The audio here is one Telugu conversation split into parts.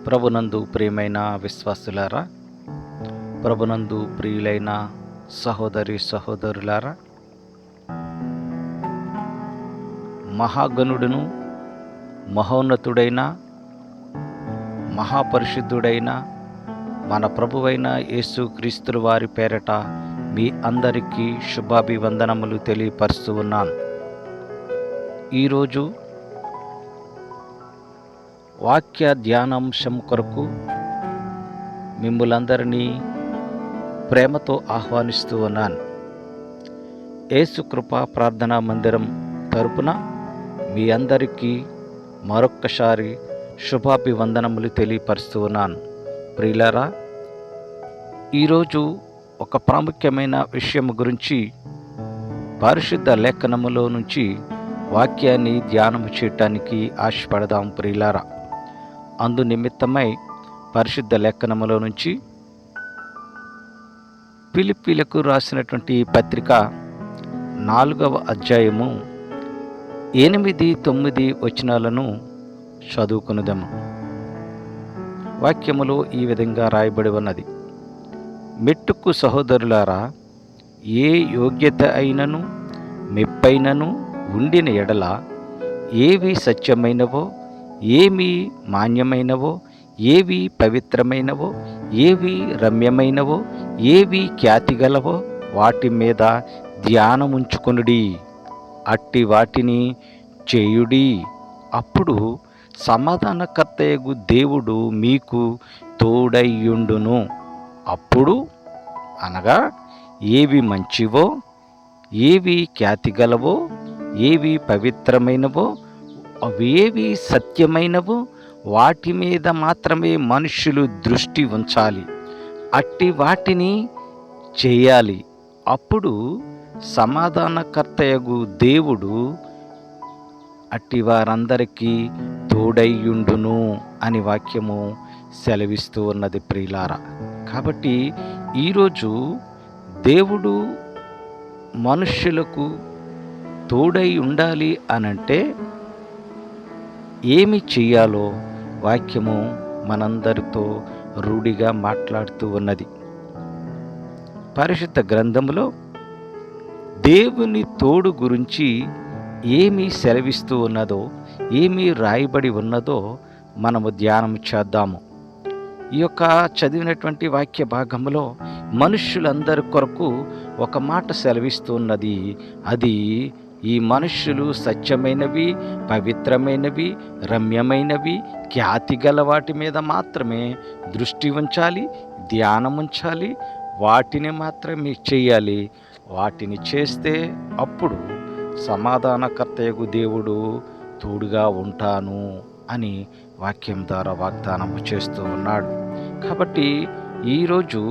ప్రభునందు ప్రియమైన విశ్వాసులారా, ప్రభునందు ప్రియులైన సహోదరి సహోదరులారా, మహాగణుడును మహోన్నతుడైన మహాపరిశుద్ధుడైన మన ప్రభువైన యేసుక్రీస్తుల వారి పేరట మీ అందరికీ శుభాభివందనములు తెలియపరుస్తూ ఉన్నాను. ఈరోజు వాక్య ధ్యానాంశం కొరకు మిమ్ములందరినీ ప్రేమతో ఆహ్వానిస్తూ ఉన్నాను. యేసు కృపా ప్రార్థనా మందిరం తరపున మీ అందరికీ మరొక్కసారి శుభాభివందనములు తెలియపరుస్తూ ఉన్నాను. ప్రియులారా, ఈరోజు ఒక ప్రాముఖ్యమైన విషయం గురించి పరిశుద్ధ లేఖనములో నుంచి వాక్యాన్ని ధ్యానము చేయటానికి ఆశపడదాం. ప్రియులారా, అందు నిమిత్తమై పరిశుద్ధ లేఖనములో నుంచి ఫిలిప్పీలకు రాసినటువంటి పత్రిక 4వ అధ్యాయము 8-9 వచనాలను చదువుకునుదాము. వాక్యములో ఈ విధంగా రాయబడి ఉన్నది: మెట్టుకు సహోదరులారా, ఏ యోగ్యత అయినను మెప్పైనను ఉండిన ఎడల, ఏవి సత్యమైనవో, ఏవి మాన్యమైనవో, ఏవి పవిత్రమైనవో, ఏవి రమ్యమైనవో, ఏవి ఖ్యాతిగలవో వాటి మీద ధ్యానముంచుకొనుడి. అట్టి వాటిని చేయుడి. అప్పుడు సమాధానకర్తయగు దేవుడు మీకు తోడయ్యుండును. అప్పుడు అనగా ఏవి మంచివో, ఏవి ఖ్యాతిగలవో, ఏవి పవిత్రమైనవో, అవేవి సత్యమైనవో వాటి మీద మాత్రమే మనుష్యులు దృష్టి ఉంచాలి. అట్టి వాటిని చేయాలి. అప్పుడు సమాధానకర్తయగు దేవుడు అట్టి వారందరికీ తోడయ్యుండును అని వాక్యము సెలవిస్తూ ఉన్నది. ప్రియులారా, కాబట్టి ఈరోజు దేవుడు మనుష్యులకు తోడై ఉండాలి అనంటే ఏమి చెయ్యాలో వాక్యము మనందరితో రూఢిగా మాట్లాడుతూ ఉన్నది. పరిశుద్ధ గ్రంథములో దేవుని తోడు గురించి ఏమి సెలవిస్తూ ఉన్నదో, ఏమి రాయబడి ఉన్నదో మనము ధ్యానం చేద్దాము. ఈ యొక్క చదివినటువంటి వాక్య భాగంలో మనుష్యులందరి కొరకు ఒక మాట సెలవిస్తూ ఉన్నది. అది ఈ మనుష్యులు సత్యమైనవి, పవిత్రమైనవి, రమ్యమైనవి, ఖ్యాతి గల వాటి మీద మాత్రమే దృష్టి ఉంచాలి, ధ్యానం ఉంచాలి, వాటిని మాత్రమే చేయాలి. వాటిని చేస్తే అప్పుడు సమాధానకర్తయగు దేవుడు తోడుగా ఉంటాను అని వాక్యం ద్వారా వాగ్దానం చేస్తూ ఉన్నాడు. కాబట్టి ఈరోజు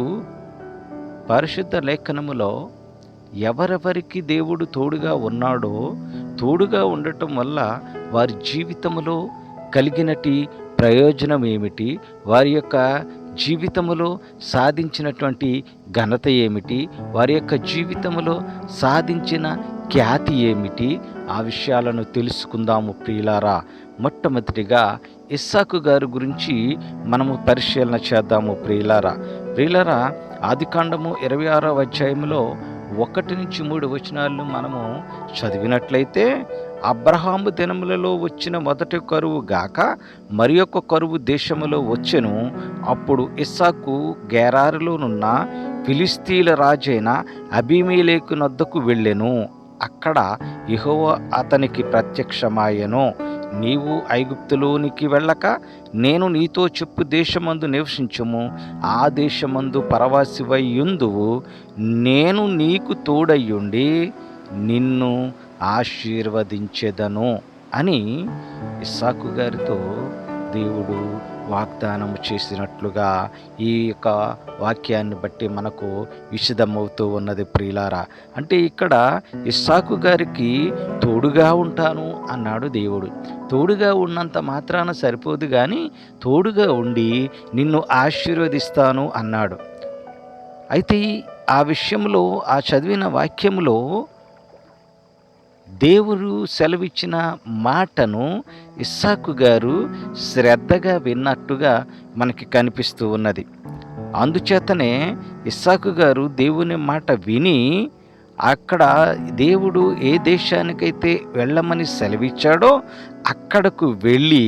పరిశుద్ధ లేఖనములో ఎవరెవరికి దేవుడు తోడుగా ఉన్నాడో, తోడుగా ఉండటం వల్ల వారి జీవితంలో కలిగినటి ప్రయోజనం ఏమిటి, వారి యొక్క జీవితంలో సాధించినటువంటి ఘనత ఏమిటి, వారి యొక్క జీవితంలో సాధించిన ఖ్యాతి ఏమిటి, ఆ విషయాలను తెలుసుకుందాము. ప్రియులారా, మొట్టమొదటిగా ఇస్సాకు గారి గురించి మనము పరిశీలన చేద్దాము. ప్రియులారా, ఆదికాండము 26వ అధ్యాయంలో 1-3 వచనాలను మనము చదివినట్లయితే, అబ్రహాము దినములలో వచ్చిన మొదటి కరువు గాక మరి ఒక కరువు దేశములో వచ్చెను. అప్పుడు ఇస్సాకు గెరారులోనున్న ఫిలిస్తీయుల రాజైన అబీమెలెకు నొద్దకు వెళ్ళెను. అక్కడ యెహోవా అతనికి ప్రత్యక్షమాయెను. నీవు ఐగుప్తులోనికి వెళ్ళక నేను నీతో చెప్పు దేశమందు నివసించుము, ఆ దేశమందు పరవాసివై యుందువు. నేను నీకు తోడయ్యుండి నిన్ను ఆశీర్వదించెదను అని ఇస్సాకు గారితో దేవుడు వాగ్దానం చేసినట్లుగా ఈ యొక్క వాక్యాన్ని బట్టి మనకు విశదమవుతూ ఉన్నది. ప్రియులారా, అంటే ఇక్కడ ఇస్సాకు గారికి తోడుగా ఉంటాను అన్నాడు దేవుడు. తోడుగా ఉన్నంత మాత్రాన సరిపోదు, కానీ తోడుగా ఉండి నిన్ను ఆశీర్వదిస్తాను అన్నాడు. అయితే ఆ విషయంలో, ఆ చదివిన వాక్యంలో దేవుడు సెలవిచ్చిన మాటను ఇస్సాకు గారు శ్రద్ధగా విన్నట్టుగా మనకి కనిపిస్తూ ఉన్నది. అందుచేతనే ఇస్సాకు గారు దేవుని మాట విని అక్కడ దేవుడు ఏ దేశానికైతే వెళ్ళమని సెలవిచ్చాడో అక్కడకు వెళ్ళి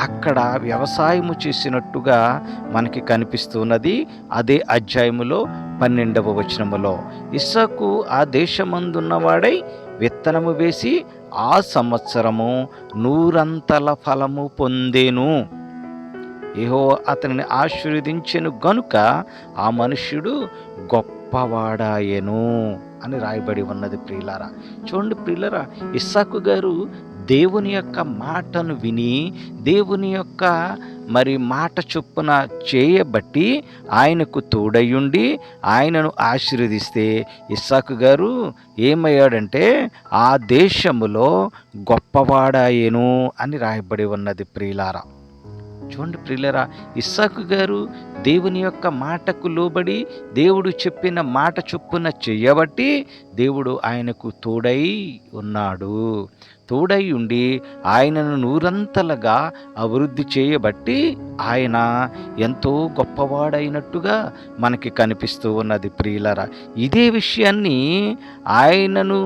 అక్కడ వ్యవసాయము చేసినట్టుగా మనకి కనిపిస్తున్నది. అదే అధ్యాయములో 12వ వచనములో ఇస్సాకు ఆ దేశమందున్నవాడై విత్తనము వేసి ఆ సంవత్సరము 100 ఫలము పొందెను. యెహోవా అతనిని ఆశీర్వదించెను గనుక ఆ మనుష్యుడు గొప్పవాడాయెను అని రాయబడి ఉన్నది. ప్రియులారా, చూడండి ప్రియులారా, ఇస్సాకు గారు దేవుని యొక్క మాటను విని దేవుని యొక్క మాట చొప్పున చేయబట్టి ఆయనకు తోడయుండి ఆయనను ఆశీర్వదిస్తే ఇస్సాకు గారు ఏమయ్యాడంటే ఆ దేశములో గొప్పవాడాయెను అని రాయబడి ఉన్నది. ప్రియులారా, చూడండి ప్రియులారా, ఇస్సాకు గారు దేవుని యొక్క మాటకు లోబడి దేవుడు చెప్పిన మాట చొప్పున చేయబట్టి దేవుడు ఆయనకు తోడై ఉన్నాడు. తోడై ఉండి ఆయనను 100 అభివృద్ధి చేయబట్టి ఆయన ఎంతో గొప్పవాడైనట్టుగా మనకి కనిపిస్తూ ఉన్నది. ప్రియులారా, ఇదే విషయాన్ని ఆయనను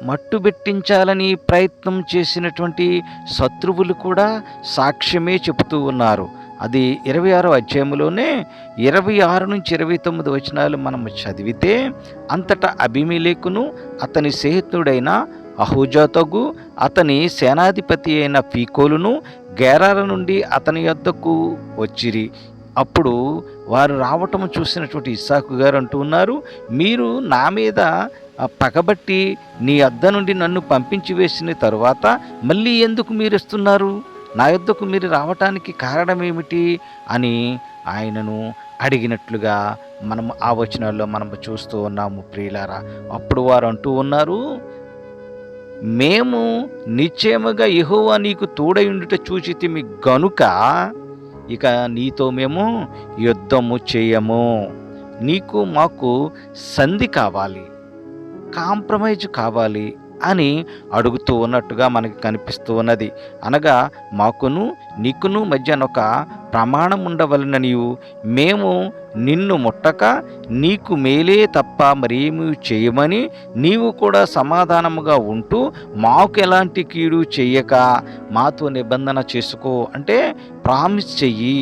మట్టుబెట్టించాలని ప్రయత్నం చేసినటువంటి శత్రువులు కూడా సాక్ష్యమే చెబుతూ ఉన్నారు. అది 26వ అధ్యాయంలోనే 26 నుంచి 29 వచనాలు మనం చదివితే, అంతటా అబీమెలెకును అతని స్నేహితుడైన అహూజాతగు అతని సేనాధిపతి అయిన ఫీకోలును గెరారా నుండి అతని యొద్దకు వచ్చిరి. అప్పుడు వారు రావటం చూసినటువంటి ఇస్సాకు గారు అంటూ ఉన్నారు, మీరు నా మీద పగబట్టి నీ యొద్ద నుండి నన్ను పంపించి వేసిన తరువాత మళ్ళీ ఎందుకు మీరు వస్తున్నారు? నా యొద్దకు మీరు రావటానికి కారణం ఏమిటి అని ఆయనను అడిగినట్లుగా మనం ఆ వచనాల్లో మనం చూస్తూ ఉన్నాము. ప్రియులారా, అప్పుడు వారు అంటూ ఉన్నారు, మేము నిశ్చయముగా యెహోవా నీకు తోడయుండుట చూచితిమి గనుక ఇక నీతో మేము యుద్ధము చేయము. నీకు మాకు సంధి కావాలి, కాంప్రమైజ్ కావాలి అని అడుగుతూ ఉన్నట్టుగా మనకి కనిపిస్తూ ఉన్నది. అనగా మాకును నీకును మధ్యన ఒక ప్రమాణం ఉండవలననియు, మేము నిన్ను ముట్టక నీకు మేలే తప్ప మరేమీ చేయమని నీవు కూడా సమాధానముగా ఉంటూ మాకు ఎలాంటి కీడు చెయ్యక మాతో నిబంధన చేసుకో, అంటే ప్రామిస్ చెయ్యి,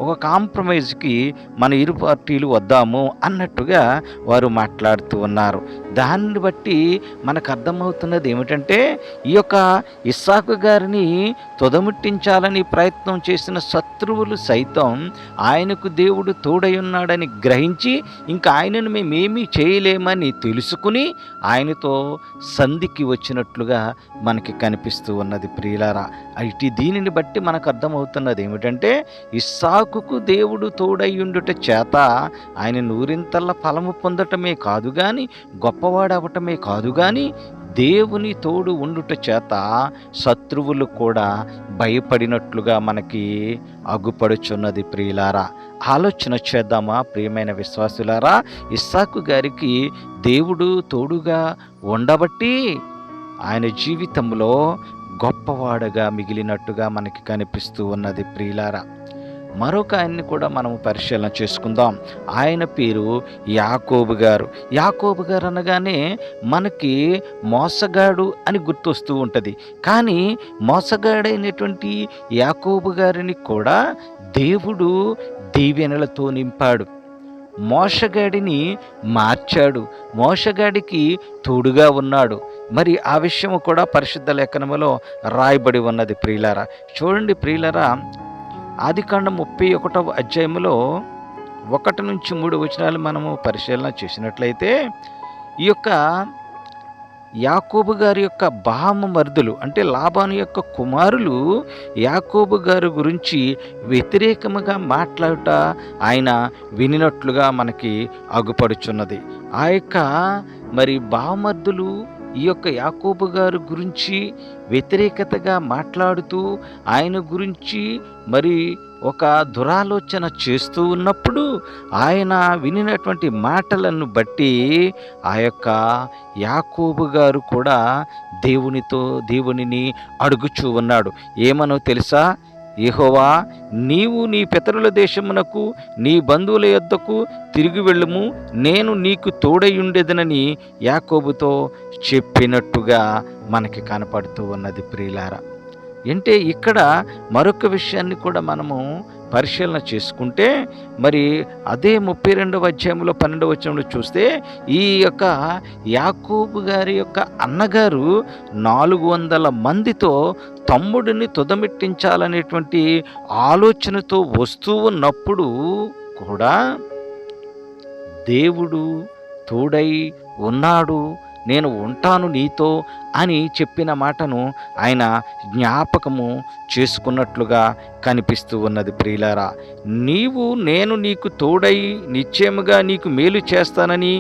ఒక కాంప్రమైజ్కి మన ఇరు పార్టీలు వద్దాము అన్నట్టుగా వారు మాట్లాడుతూ ఉన్నారు. దాన్ని బట్టి మనకు అర్థమవుతున్నది ఏమిటంటే, ఈ యొక్క ఇస్సాకు గారిని తొదముట్టించాలని ప్రయత్నం చేసిన శత్రువులు సైతం ఆయనకు దేవుడు తోడై ఉన్నాడని గ్రహించి ఇంకా ఆయనను మేమేమీ చేయలేమని తెలుసుకుని ఆయనతో సంధికి వచ్చినట్లుగా మనకి కనిపిస్తూ ఉన్నది. ప్రియులారా, అయితే దీనిని బట్టి మనకు అర్థమవుతున్నది ఏమిటంటే, ఇస్సాకుకు దేవుడు తోడయ్యుండుట చేత ఆయన 100 ఫలము పొందటమే కాదు గాని, గొప్పవాడవటమే కాదు గాని, దేవుని తోడు ఉండుట చేత శత్రువులు కూడా భయపడినట్లుగా మనకి అగుపడుచున్నది. ప్రియులారా, ఆలోచన చేద్దామా ప్రియమైన విశ్వాసులారా? ఇస్సాకు గారికి దేవుడు తోడుగా ఉండబట్టి ఆయన జీవితంలో గొప్పవాడుగా మిగిలినట్టుగా మనకి కనిపిస్తూ ఉన్నది. ప్రియులారా, మరొక ఆయన్ని కూడా మనము పరిశీలన చేసుకుందాం. ఆయన పేరు యాకోబు గారు. యాకోబు గారు అనగానే మనకి మోసగాడు అని గుర్తొస్తూ ఉంటుంది. కానీ మోసగాడైనటువంటి యాకోబు గారిని కూడా దేవుడు దీవెనలతో నింపాడు. మోసగాడిని మార్చాడు, మోసగాడికి తోడుగా ఉన్నాడు. మరి ఆ విషయము కూడా పరిశుద్ధ లేఖనములో రాయబడి ఉన్నది. ప్రియులారా, చూడండి ప్రియులారా, ఆదికాండం 31వ అధ్యాయములో 1 నుంచి 3 వచనాలు మనము పరిశీలన చేసినట్లయితే, ఈ యొక్క యాకోబు గారి యొక్క బామర్దులు అంటే లాబాను యొక్క కుమారులు యాకోబు గారి గురించి వ్యతిరేకముగా మాట్లాడుట ఆయన వినినట్లుగా మనకి అగుపడుచున్నది. ఆ యొక్క మరి బామర్దులు ఈ యొక్క యాకోబు గారు గురించి వ్యతిరేకతగా మాట్లాడుతూ ఆయన గురించి మరి ఒక దురాలోచన చేస్తూ ఉన్నప్పుడు ఆయన వినినటువంటి మాటలను బట్టి ఆ యొక్క యాకోబు గారు కూడా దేవునిని అడుగుచూ ఉన్నాడు. ఏమనో తెలుసా? యెహోవా, నీవు నీ పితరుల దేశమునకు నీ బంధువుల యొద్దకు తిరిగి వెళ్ళుము, నేను నీకు తోడయుండెదనని యాకోబుతో చెప్పినట్టుగా మనకి కనపడుతూ ఉన్నది ప్రియులారా. అంటే ఇక్కడ మరొక విషయాన్ని కూడా మనము పరిశీలన చేసుకుంటే, మరి అదే 32వ అధ్యాయంలో 12వ వచనంలో చూస్తే, ఈ యొక్క యాకోబు గారి యొక్క అన్నగారు 400 మందితో తమ్ముడిని తుదమిట్టించాలనేటువంటి ఆలోచనతో వస్తూ ఉన్నప్పుడు కూడా దేవుడు తోడై ఉన్నాడు, నేను ఉంటాను నీతో అని చెప్పిన మాటను ఆయన జ్ఞాపకము చేసుకున్నట్లుగా కనిపిస్తూ ఉన్నది ప్రియులారా. నేను నీకు తోడై నిశ్చయముగా నీకు మేలు చేస్తానని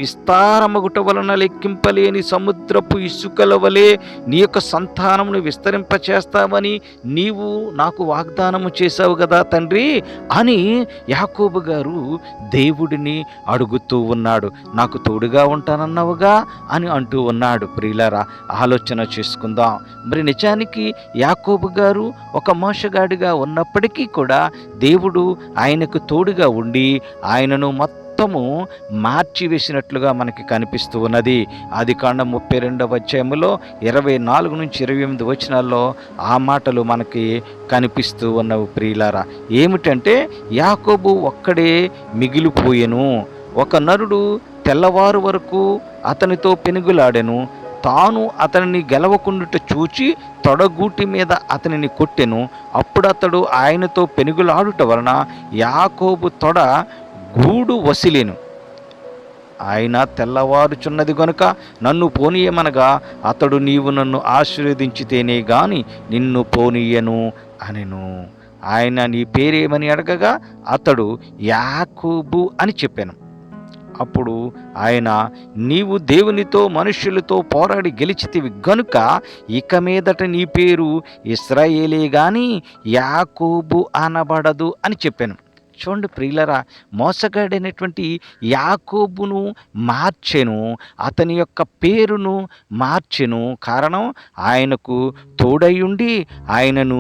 విస్తారమగుట వలన లెక్కింపలేని సముద్రపు ఇసుకల వలె నీ యొక్క సంతానమును విస్తరింపచేస్తావని నీవు నాకు వాగ్దానము చేశావు కదా తండ్రి అని యాకోబు గారు దేవుడిని అడుగుతూ ఉన్నాడు. నాకు తోడుగా ఉంటానన్నావుగా అని అంటూ ఉన్నాడు. ప్రియులారా, ఆలోచన చేసుకుందాం. మరి నిజానికి యాకోబు గారు ఒక మోసగాడిగా ఉన్నప్పటికీ కూడా దేవుడు ఆయనకు తోడుగా ఉండి ఆయనను మొత్తము మార్చివేసినట్లుగా మనకి కనిపిస్తూ ఉన్నది. ఆదికాండం 32వ అధ్యాయములో 24 నుంచి 28 వచనాల్లో ఆ మాటలు మనకి కనిపిస్తూ ఉన్నవి ప్రియులారా. ఏమిటంటే, యాకోబు ఒక్కడే మిగిలిపోయెను, ఒక నరుడు తెల్లవారు వరకు అతనితో పెనుగులాడెను, తాను అతనిని గెలవకుండుట చూచి తొడగూటి మీద అతనిని కొట్టెను. అప్పుడు అతడు ఆయనతో పెనుగులాడుట వలన యాకోబు తొడ గూడు వసిలెను. ఆయన తెల్లవారుచున్నది గనుక నన్ను పోనీయమనగా అతడు, నీవు నన్ను ఆశీర్వదించితేనే గాని నిన్ను పోనీయను అనెను. ఆయన నీ పేరేమని అడగగా అతడు యాకోబు అని చెప్పాను. అప్పుడు ఆయన, నీవు దేవునితో మనుష్యులతో పోరాడి గెలిచితివి గనుక ఇక మీదట నీ పేరు ఇశ్రాయేలే గాని యాకోబు అనబడదు అని చెప్పాను. చూడండి ప్రియులరా, మోసగాడైనటువంటి యాకోబును మార్చెను, అతని యొక్క పేరును మార్చెను. కారణం, ఆయనకు తోడయుండి ఆయనను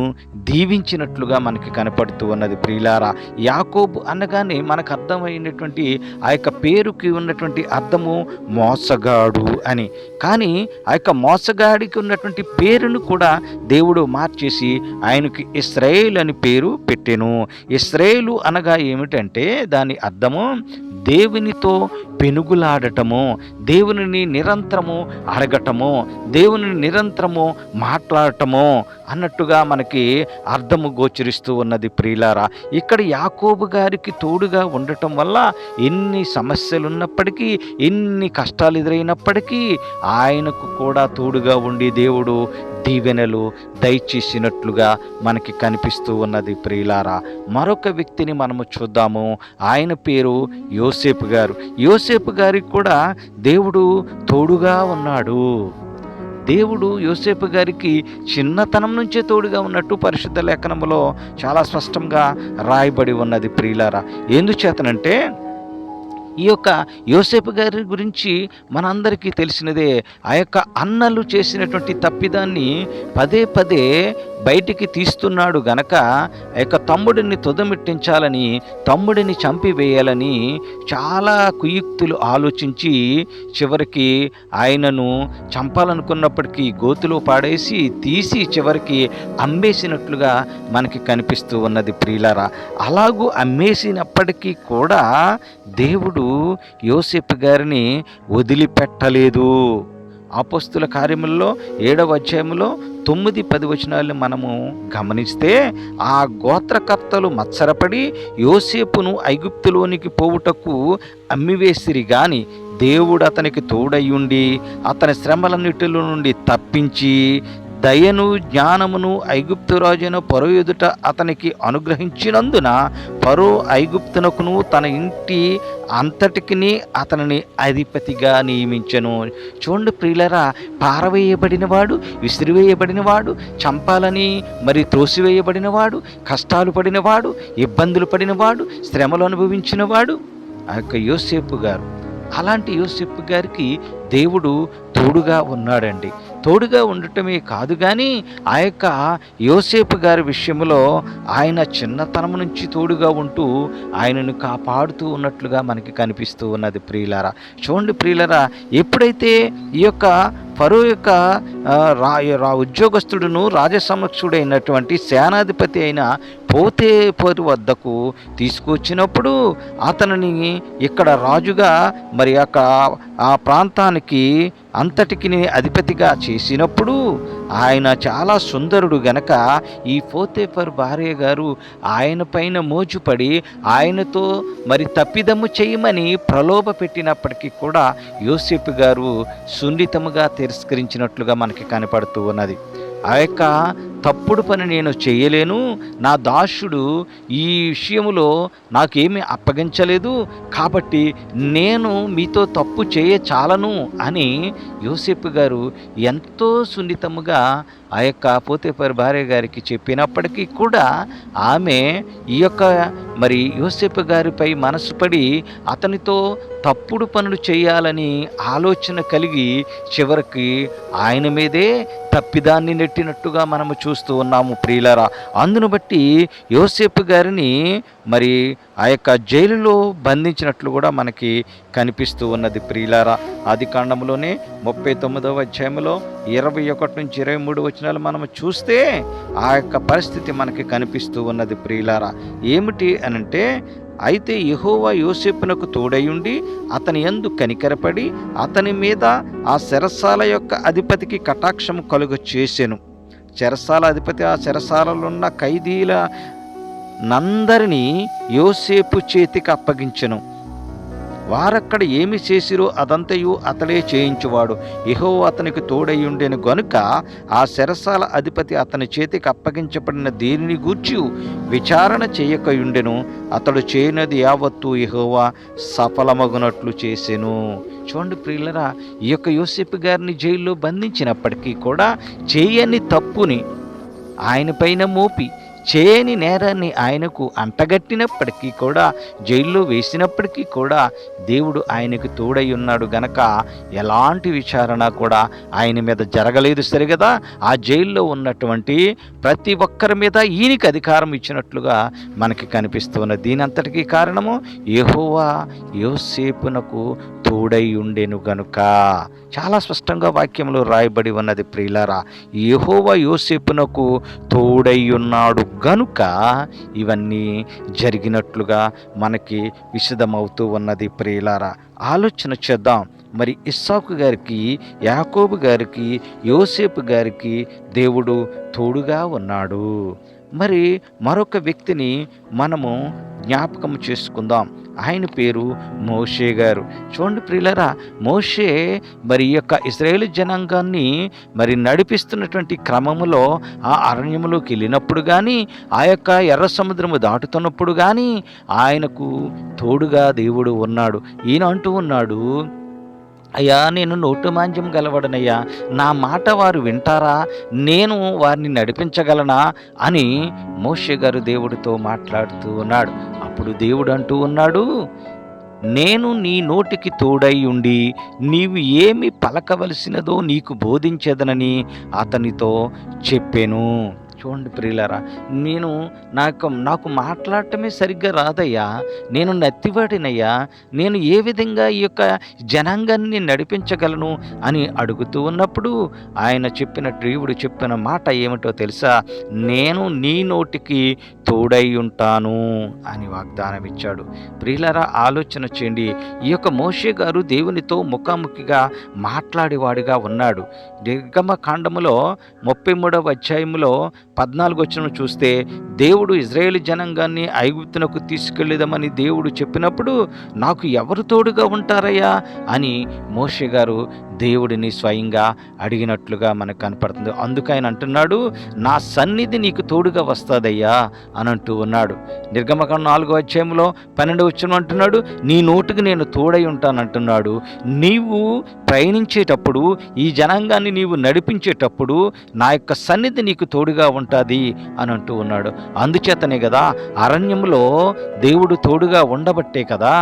దీవించినట్లుగా మనకి కనపడుతూ ఉన్నది ప్రియులారా. యాకోబు అనగానే మనకు అర్థమైనటువంటి ఆ యొక్క పేరుకి ఉన్నటువంటి అర్థము మోసగాడు అని. కానీ ఆ యొక్క మోసగాడికి ఉన్నటువంటి పేరును కూడా దేవుడు మార్చేసి ఆయనకి ఇశ్రాయేలు అని పేరు పెట్టెను. ఇశ్రాయేలు అనగా ఏమిటంటే దాని అర్థము దేవునితో పెనుగులాడటము, దేవునిని నిరంతరము అడగటము, దేవునిని నిరంతరము మాట్లాడటము అన్నట్టుగా మనకి అర్థము గోచరిస్తూ ఉన్నది ప్రియులారా. ఇక్కడ యాకోబు గారికి తోడుగా ఉండటం వల్ల ఎన్ని సమస్యలు ఉన్నప్పటికీ, ఎన్ని కష్టాలు ఎదురైనప్పటికీ ఆయనకు కూడా తోడుగా ఉండి దేవుడు దీవెనలు దయచేసినట్లుగా మనకి కనిపిస్తూ ఉన్నది ప్రియులారా. మరొక వ్యక్తిని మనము చూద్దాము. ఆయన పేరు యోసేపు గారు. యోసేపు గారికి కూడా దేవుడు తోడుగా ఉన్నాడు. దేవుడు యోసేపు గారికి చిన్నతనం నుంచే తోడుగా ఉన్నట్టు పరిశుద్ధ లేఖనములో చాలా స్పష్టంగా రాయబడి ఉన్నది ప్రియులారా. ఎందుచేతనంటే, ఈ యొక్క యోసేపు గారి గురించి మనందరికీ తెలిసినదే. ఆ యొక్క అన్నలు చేసినటువంటి తప్పిదాన్ని పదే పదే బయటికి తీస్తున్నాడు గనక ఆ యొక్క తమ్ముడిని తుదమిట్టించాలని, తమ్ముడిని చంపివేయాలని చాలా కుయుక్తులు ఆలోచించి చివరికి ఆయనను చంపాలనుకున్నప్పటికీ గోతులో పాడేసి తీసి చివరికి అమ్మేసినట్లుగా మనకి కనిపిస్తూ ఉన్నది ప్రియులారా. అలాగూ అమ్మేసినప్పటికీ కూడా దేవుడు యోసేపు గారిని వదిలిపెట్టలేదు. అపోస్తుల కార్యములలో 7వ అధ్యాయములో 9-10 వచనాలను మనము గమనిస్తే, ఆ గోత్రకర్తలు మత్సరపడి యోసేపును ఐగుప్తులోనికి పోవుటకు అమ్మివేసిరి గాని దేవుడు అతనికి తోడయ్యుండి అతని శ్రమలన్నిటిలో నుండి తప్పించి దయను జ్ఞానమును ఐగుప్తు రాజైన ఫరో ఎదుట అతనికి అనుగ్రహించినందున ఫరో ఐగుప్తునకును తన ఇంటి అంతటికిని అతనిని అధిపతిగా నియమించెను. చూడండి ప్రియులరా, పారవేయబడినవాడు, విసిరివేయబడినవాడు, చంపాలని మరి త్రోసివేయబడినవాడు, కష్టాలు పడినవాడు, ఇబ్బందులు పడినవాడు, శ్రమలు అనుభవించినవాడు ఆ యొక్క యోసేపు గారు. అలాంటి యోసేపు గారికి దేవుడు తోడుగా ఉన్నాడండి. తోడుగా ఉండటమే కాదు కానీ ఆ యొక్క యోసేపు గారి విషయంలో ఆయన చిన్నతనం నుంచి తోడుగా ఉంటూ ఆయనను కాపాడుతూ ఉన్నట్లుగా మనకి కనిపిస్తూ ఉన్నది ప్రియులారా. చూడండి ప్రియులారా, ఎప్పుడైతే ఈ యొక్క ఫరో యొక్క ఉద్యోగస్తుడును రాజసమక్షుడైనటువంటి సేనాధిపతి అయిన పోతేఫరు వద్దకు తీసుకొచ్చినప్పుడు అతనిని ఇక్కడ రాజుగా మరి ఆ ప్రాంతానికి అంతటికి అధిపతిగా చేసినప్పుడు ఆయన చాలా సుందరుడు గనక ఈ పోతేఫరు భార్య గారు ఆయన పైన మోజుపడి ఆయనతో మరి తప్పిదమ్ము చేయమని ప్రలోభ పెట్టినప్పటికీ కూడా యోసేపు గారు సున్నితముగా తిరస్కరించినట్లుగా మనకి కనపడుతూ ఉన్నది. ఆ యొక్క తప్పుడు పని నేను చేయలేను, నా దాసుడు ఈ విషయములో నాకేమీ అప్పగించలేదు, కాబట్టి నేను మీతో తప్పు చేయచాలను అని యోసేపు గారు ఎంతో సున్నితముగా ఆ యొక్క పోతేఫరు భార్య గారికి చెప్పినప్పటికీ కూడా ఆమె ఈ యొక్క మరి యోసేపు గారిపై మనసు పడి అతనితో తప్పుడు పనులు చేయాలని ఆలోచన కలిగి చివరికి ఆయన మీదే తప్పిదాన్ని నెట్టినట్టుగా మనము చూస్తూ ఉన్నాము ప్రియులారా. అందును బట్టి యోసేపు గారిని మరి ఆ యొక్క జైలులో బంధించినట్లు కూడా మనకి కనిపిస్తూ ఉన్నది ప్రియులారా. ఆది కాండంలోనే 39వ అధ్యాయంలో 21 నుంచి 23 వచనాలు మనము చూస్తే ఆ యొక్క పరిస్థితి మనకి కనిపిస్తూ ఉన్నది ప్రియులారా. ఏమిటి అనంటే, అయితే యెహోవా యోసేపునకు తోడయుండి అతని యందు కనికరపడి అతని మీద ఆ చెరసాల యొక్క అధిపతికి కటాక్షము కలుగ చేసెను. చెరసాల అధిపతి ఆ చెరసాలలో ఉన్న ఖైదీల నందరినీ యోసేపు చేతికి అప్పగించెను. వారక్కడ ఏమి చేసిరో అదంతయు అతడే చేయించువాడు. యెహోవా అతనికి తోడయ్యుండెను గనుక ఆ చెరసాల అధిపతి అతని చేతికి అప్పగించబడిన దేనిని గూర్చి విచారణ చేయకయుండెను. అతడు చేయనది యావత్తు యెహోవా సఫలమగునట్లు చేసెను. చూడండి ప్రియులరా, ఈ యొక్క యోసేపు గారిని జైల్లో బంధించినప్పటికీ కూడా చేయని తప్పుని ఆయన పైన మోపి చేయని నేరాన్ని ఆయనకు అంటగట్టినప్పటికీ కూడా జైల్లో వేసినప్పటికీ కూడా దేవుడు ఆయనకు తోడై ఉన్నాడు గనక ఎలాంటి విచారణ కూడా ఆయన మీద జరగలేదు. సరిగదా, ఆ జైల్లో ఉన్నటువంటి ప్రతి ఒక్కరి మీద ఈయనకి అధికారం ఇచ్చినట్లుగా మనకి కనిపిస్తున్నది. దీనంతటికీ కారణము యెహోవా యోసేపునకు తోడై ఉండెను గనుక. చాలా స్పష్టంగా వాక్యంలో రాయబడి ఉన్నది ప్రియులారా. యెహోవా యోసేపునకు తోడై ఉన్నాడు గనుక ఇవన్నీ జరిగినట్లుగా మనకి విశదమవుతూ ఉన్నది ప్రియులారా. ఆలోచన చేద్దాం. మరి ఇస్సాకు గారికి, యాకోబు గారికి, యోసేపు గారికి దేవుడు తోడుగా ఉన్నాడు. మరి మరొక వ్యక్తిని మనము జ్ఞాపకం చేసుకుందాం. ఆయన పేరు మోషే గారు. చూడండి ప్రియులరా, మోషే మరి ఈ యొక్క ఇశ్రాయేలు జనాంగాన్ని మరి నడిపిస్తున్నటువంటి క్రమములో ఆ అరణ్యములోకి వెళ్ళినప్పుడు కానీ, ఆ యొక్క ఎర్ర సముద్రము దాటుతున్నప్పుడు కానీ ఆయనకు తోడుగా దేవుడు ఉన్నాడు. ఈయన అంటూ ఉన్నాడు, అయ్యా నేను నోటు మాంద్యం గలవాడనయ్యా, నా మాట వారు వింటారా, నేను వారిని నడిపించగలనా అని మోషే గారు దేవుడితో మాట్లాడుతూ ఉన్నాడు. అప్పుడు దేవుడు అంటూ ఉన్నాడు, నేను నీ నోటికి తోడై ఉండి నీవు ఏమి పలకవలసినదో నీకు బోధించదనని అతనితో చెప్పెను. చూడండి ప్రియులారా, నాకు మాట్లాడటమే సరిగ్గా రాదయ్యా, నేను నత్తివాడినయ్యా, నేను ఏ విధంగా ఈ యొక్క జనాంగాన్ని నడిపించగలను అని అడుగుతూ ఉన్నప్పుడు ఆయన దేవుడు చెప్పిన మాట ఏమిటో తెలుసా? నేను నీ నోటికి తోడై ఉంటాను అని వాగ్దానం ఇచ్చాడు. ప్రియులారా, ఆలోచన చేయండి. ఈ యొక్క మోషే గారు దేవునితో ముఖాముఖిగా మాట్లాడేవాడిగా ఉన్నాడు. నిర్గమ కాండములో 33వ అధ్యాయములో 14 వచనం చూస్తే దేవుడు ఇజ్రాయేలు జనాంగాన్ని ఐగుప్తునకు తీసుకెళ్ళేదామని దేవుడు చెప్పినప్పుడు నాకు ఎవరు తోడుగా ఉంటారయ్యా అని మోషే గారు దేవుడిని స్వయంగా అడిగినట్లుగా మనకు కనపడుతుంది. అందుకు ఆయన అంటున్నాడు, నా సన్నిధి నీకు తోడుగా వస్తుందయ్యా అని అంటూ ఉన్నాడు. నిర్గమకాండం 4వ అధ్యాయంలో 12వ వచనం అంటున్నాడు, నీ నోటికి నేను తోడై ఉంటానంటున్నాడు. నీవు ప్రయాణించేటప్పుడు, ఈ జనాంగాన్ని నీవు నడిపించేటప్పుడు నా యొక్క సన్నిధి నీకు తోడుగా ఉంటుంది అని అంటూ ఉన్నాడు. అందుచేతనే కదా అరణ్యంలో దేవుడు తోడుగా ఉండబట్టే కదా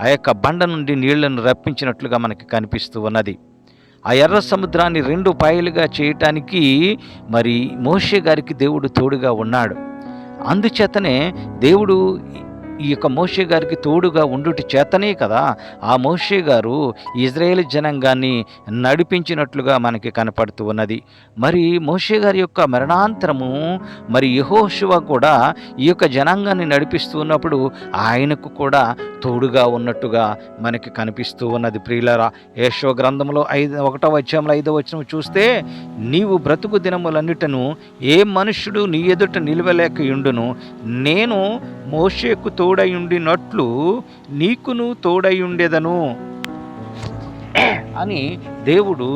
ఆ యొక్క బండ నుండి నీళ్లను రప్పించినట్లుగా మనకి కనిపిస్తూ ఉన్నది. ఆ ఎర్ర సముద్రాన్ని 2 పాయలుగా చేయటానికి మరి మోషే గారికి దేవుడు తోడుగా ఉన్నాడు. అందుచేతనే దేవుడు ఈ యొక్క మోషే గారికి తోడుగా ఉండుట చేతనే కదా ఆ మోషే గారు ఇజ్రాయేల్ జనాంగాన్ని నడిపించినట్లుగా మనకి కనపడుతూ ఉన్నది. మరి మోషే గారి యొక్క మరణాంతరము మరి యెహోషువ కూడా ఈ యొక్క జనాంగాన్ని నడిపిస్తూ ఉన్నప్పుడు ఆయనకు కూడా తోడుగా ఉన్నట్టుగా మనకి కనిపిస్తూ ఉన్నది. ప్రియులారా, యెషయా గ్రంథంలో 1వ అధ్యాయంలో 5వ వచనం చూస్తే, నీవు బ్రతుకు దినములన్నిటను ఏ మనుష్యుడు నీ ఎదుట నిలవలేకయుండును, నేను మోషేకు తోడయుండినట్లు నీకును తోడయుండెదను అని దేవుడు